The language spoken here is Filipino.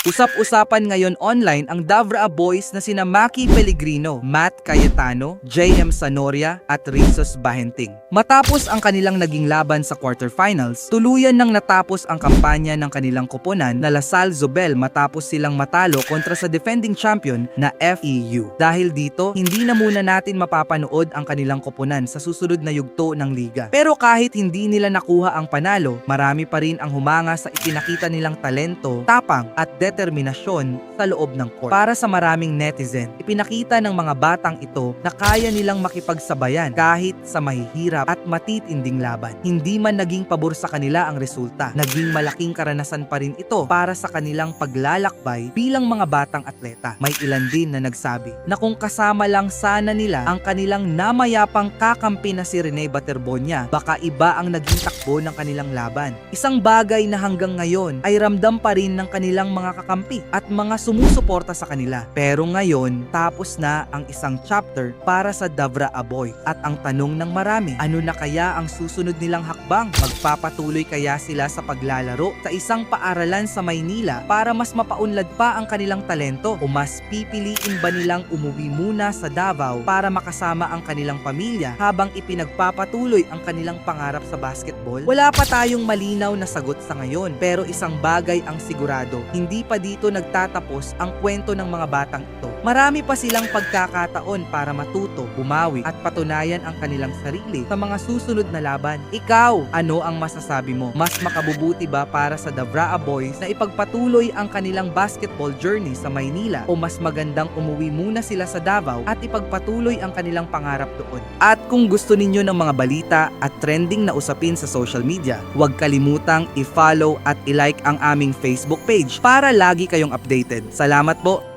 Usap-usapan ngayon online ang Davao Boys na sina Maki Pellegrino, Matt Cayetano, JM Sanoria at Rizos Bahenting. Matapos ang kanilang naging laban sa quarterfinals, tuluyan nang natapos ang kampanya ng kanilang koponan na Lasal Zobel matapos silang matalo kontra sa defending champion na FEU. Dahil dito, hindi na muna natin mapapanood ang kanilang koponan sa susunod na yugto ng liga. Pero kahit hindi nila nakuha ang panalo, marami pa rin ang humanga sa ipinakita nilang talento, tapang at determinasyon sa loob ng court. Para sa maraming netizen, ipinakita ng mga batang ito na kaya nilang makipagsabayan kahit sa mahihirap at matitinding laban. Hindi man naging pabor sa kanila ang resulta, naging malaking karanasan pa rin ito para sa kanilang paglalakbay bilang mga batang atleta. May ilan din na nagsabi na kung kasama lang sana nila ang kanilang namayapang kakampi na si Rene Baterbonia, baka iba ang naging takbo ng kanilang laban. Isang bagay na hanggang ngayon ay ramdam pa rin ng kanilang mga kakampi at mga sumusuporta sa kanila. Pero ngayon, tapos na ang isang chapter para sa Davao Boys. At ang tanong ng marami, ano na kaya ang susunod nilang hakbang? Magpapatuloy kaya sila sa paglalaro sa isang paaralan sa Maynila para mas mapaunlad pa ang kanilang talento? O mas pipiliin ba nilang umuwi muna sa Davao para makasama ang kanilang pamilya habang ipinagpapatuloy ang kanilang pangarap sa basketball? Wala pa tayong malinaw na sagot sa ngayon, pero isang bagay ang sigurado, hindi pa dito nagtatapos ang kwento ng mga batang ito. Marami pa silang pagkakataon para matuto, bumawi at patunayan ang kanilang sarili sa mga susunod na laban. Ikaw, ano ang masasabi mo? Mas makabubuti ba para sa Davao Boys na ipagpatuloy ang kanilang basketball journey sa Maynila, o mas magandang umuwi muna sila sa Davao at ipagpatuloy ang kanilang pangarap doon? At kung gusto ninyo ng mga balita at trending na usapin sa social media, huwag kalimutang i-follow at i-like ang aming Facebook page para lagi kayong updated. Salamat po!